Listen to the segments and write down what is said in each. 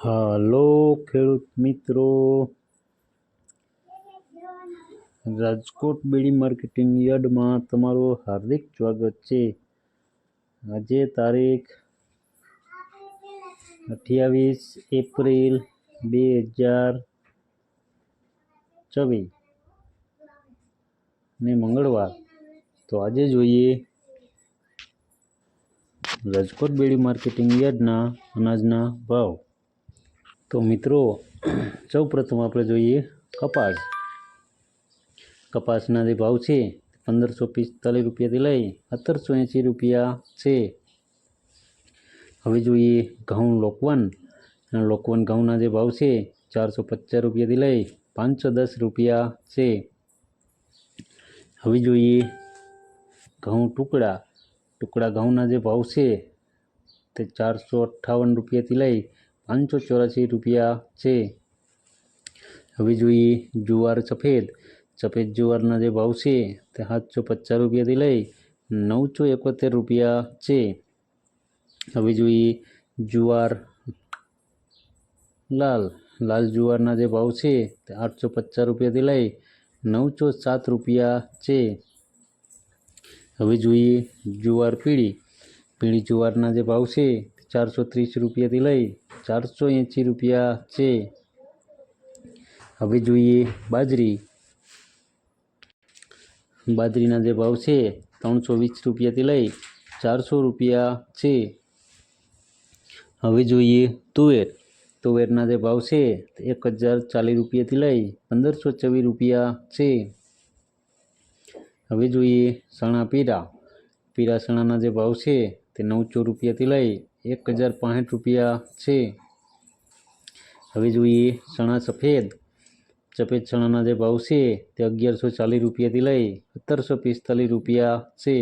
હાલો ખેડૂત મિત્રો, રાજકોટ બેડી માર્કેટિંગ યાર્ડમાં તમારું હાર્દિક સ્વાગત છે। આજે તારીખ 28 એપ્રિલ 2024 ને મંગળવાર। તો આજે જોઈએ રાજકોટ બેડી માર્કેટિંગ યાર્ડના અનાજના ભાવ। તો મિત્રો, સૌ પ્રથમ આપણે જોઈએ કપાસ। કપાસના જે ભાવ છે 1545 રૂપિયાથી લઈ 1780 રૂપિયા છે। હવે જોઈએ ઘઉં લોકવન। લોકવન ઘઉંના જે ભાવ છે 450 રૂપિયાથી લઈ 510 રૂપિયા છે। હવે જોઈએ ઘઉં ટુકડા। ટુકડા ઘઉંના જે ભાવ છે તે 458 રૂપિયાથી લઈ 584 રૂપિયા છે। હવે જોઈએ જુવાર સફેદ। સફેદ જુવારના જે ભાવ છે તે 750 રૂપિયાથી લઈ 971 રૂપિયા છે। હવે જોઈએ જુવાર લાલ। લાલ જુવારના જે ભાવ છે તે 850 રૂપિયાથી લઈ 907 રૂપિયા છે। હવે જોઈએ જુવાર પીળી। પીળી જુવારના જે ભાવ છે 430 રૂપિયાથી લઈ 480 રૂપિયા છે। હવે જોઈએ બાજરી। બાજરીના જે ભાવ છે 320 રૂપિયાથી લઈ 400 રૂપિયા છે। હવે જોઈએ તુવેર। તુવેરના જે ભાવ છે 1040 રૂપિયાથી લઈ 1524 રૂપિયા છે। હવે જોઈએ ચણા પીળા। પીળા ચણાના જે ભાવ છે તે 900 રૂપિયાથી લઈ 1065 રૂપિયા છે। હવે જોઈએ ચણા સફેદ। સફેદ ચણાના જે ભાવ છે તે 1140 રૂપિયાથી લઈ 1745 રૂપિયા છે।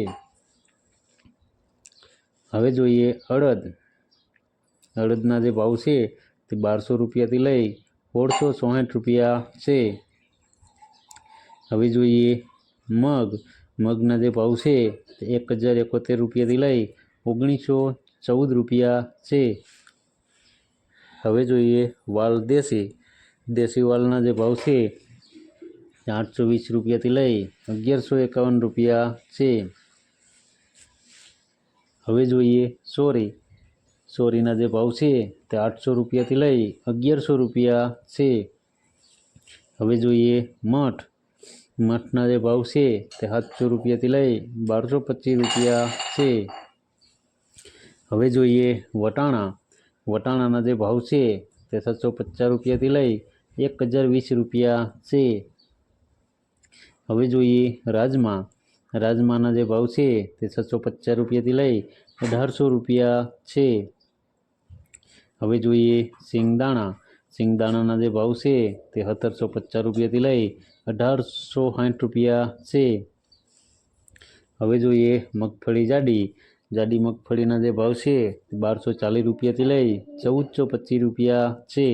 હવે જોઈએ અડદ। અડદના જે ભાવ છે તે 1200 રૂપિયાથી લઈ 1664 રૂપિયા છે। હવે જોઈએ મગ। મગના જે ભાવ છે તે 1071 રૂપિયાથી લઈ 1914 રૂપિયા છે। હવે જોઈએ વાલ દેશી। દેશી વાલના જે ભાવ છે તે 820 રૂપિયાથી લઈ 1151 રૂપિયા છે। હવે જોઈએ સોરી। સોરીના જે ભાવ છે તે 800 રૂપિયાથી લઈ 1100 રૂપિયા છે। હવે જોઈએ મઠ। મઠના જે ભાવ છે તે 700 રૂપિયાથી લઈ 1225 રૂપિયા છે। હવે જોઈએ વટાણા। વટાણાના જે ભાવ છે તે 750 રૂપિયાથી લઈ 1020 રૂપિયા છે। હવે જોઈએ રાજમા। રાજમાના જે ભાવ છે તે 650 રૂપિયાથી લઈ 1800 રૂપિયા છે। હવે જોઈએ સિંગદાણા। સિંગદાણાના જે ભાવ છે તે 1750 રૂપિયાથી લઈ 1860 રૂપિયા છે। હવે જોઈએ મગફળી જાડી। જાડી મગફળીના જે ભાવ છે તે 1240 રૂપિયાથી લઈ 1425 રૂપિયા છે।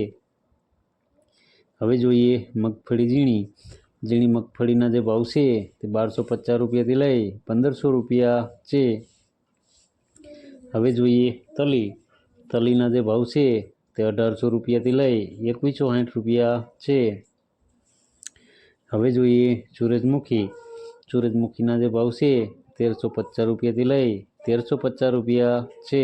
હવે જોઈએ મગફળી ઝીણી। ઝીણી મગફળીના જે ભાવ છે તે 1250 રૂપિયાથી લઈ 1500 રૂપિયા છે। હવે જોઈએ તલી। તલીના જે ભાવ છે તે 1800 રૂપિયાથી લઈ 2160 રૂપિયા છે। હવે જોઈએ સૂરજમુખી। સૂરજમુખીના જે ભાવ છે 1350 રૂપિયાથી લઈ 1350 રૂપિયા છે।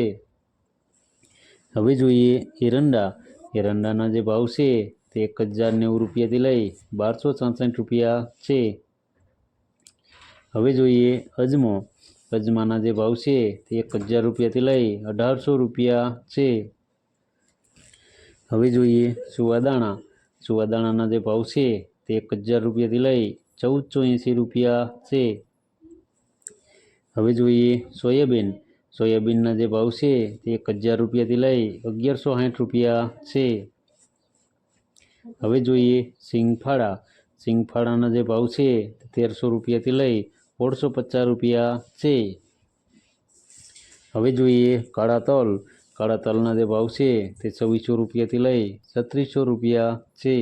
હવે જોઈએ એરંડા। એરંડાના જે ભાવ છે તે 1090 રૂપિયાથી લઈ 1266 રૂપિયા છે। હવે જોઈએ અજમો। અજમાના જે ભાવ છે તે 1000 રૂપિયાથી લઈ 1800 રૂપિયા છે। હવે જોઈએ સુવાદાણા। સુવાદાણાના જે ભાવ છે તે 1000 રૂપિયાથી લઈ 1480 રૂપિયા છે। હવે જોઈએ સોયાબીન। સોયાબીનના જે ભાવ છે તે 1000 રૂપિયાથી લઈ 1160 રૂપિયા છે। હવે જોઈએ સિંગફાળા। સિંગફાળાના જે ભાવ છે તે 1300 રૂપિયાથી લઈ 1650 રૂપિયા છે। હવે જોઈએ કાળા તલ। કાળા તલના જે ભાવ છે તે 2600 રૂપિયાથી લઈ 3600 રૂપિયા છે।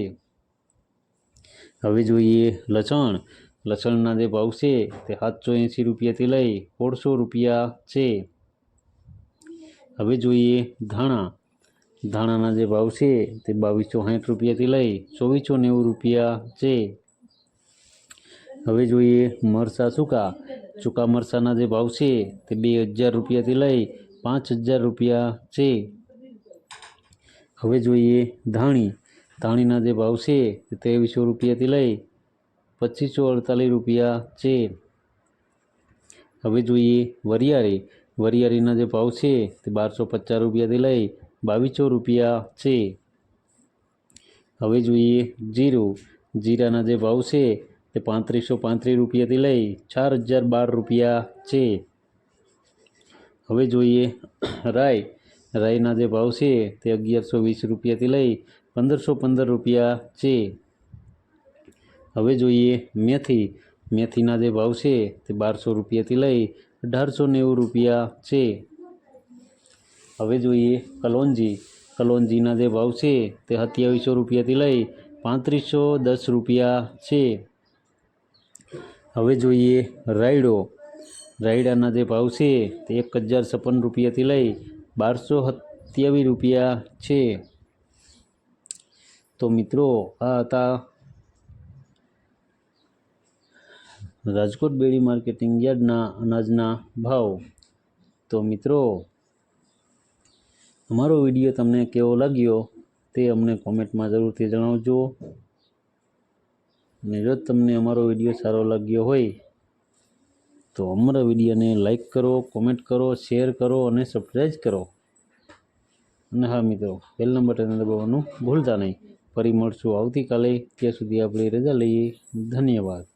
હવે જોઈએ લસણ। લસણના જે ભાવ છે તે 780 રૂપિયાથી લઈ 1600 રૂપિયા છે। હવે જોઈએ ધાણા। ધાણાના જે ભાવ છે તે 2260 રૂપિયાથી લઈ 2490 રૂપિયા છે। હવે જોઈએ મરચાં સૂકા મરચાંના જે ભાવ છે તે 2000 રૂપિયાથી લઈ 5000 રૂપિયા છે। હવે જોઈએ ધાણીના જે ભાવ છે તે 2300 રૂપિયાથી લઈ 2548 રૂપિયા છે। હવે જોઈએ વરિયાળીના જે ભાવ છે તે 1250 રૂપિયાથી લઈ 2200 રૂપિયા છે। હવે જોઈએ જીરાના જે ભાવ છે તે 3535 રૂપિયાથી લઈ 4012 રૂપિયા છે। હવે જોઈએ રાઈના જે ભાવ છે તે 1120 રૂપિયાથી લઈ 1515 રૂપિયા છે। હવે જોઈએ મેથીના જે ભાવ છે તે 1200 રૂપિયાથી લઈ 1890 રૂપિયા છે। હવે જોઈએ કલોંજીના જે ભાવ છે તે 2700 રૂપિયાથી લઈ 3510 રૂપિયા છે। હવે જોઈએ રાયડાના જે ભાવ છે તે 1056 રૂપિયાથી લઈ 1227 રૂપિયા છે। તો મિત્રો આ હતા રાજકોટ બેડી માર્કેટિંગ યાર્ડના અનાજના ભાવ। તો મિત્રો અમારો વિડીયો તમને કેવો લાગ્યો તે અમને કોમેન્ટમાં જરૂરથી જણાવજો। અને જો તમને અમારો વિડીયો સારો લાગ્યો હોય તો અમારા વિડીયોને લાઈક કરો, કોમેન્ટ કરો, શેર કરો અને સબસ્ક્રાઈબ કરો। અને હા મિત્રો, બેલના બટન દબાવવાનું ભૂલતા નહીં। ફરી મળશું આવતીકાલે, ત્યાં સુધી આપણે રજા લઈએ। ધન્યવાદ।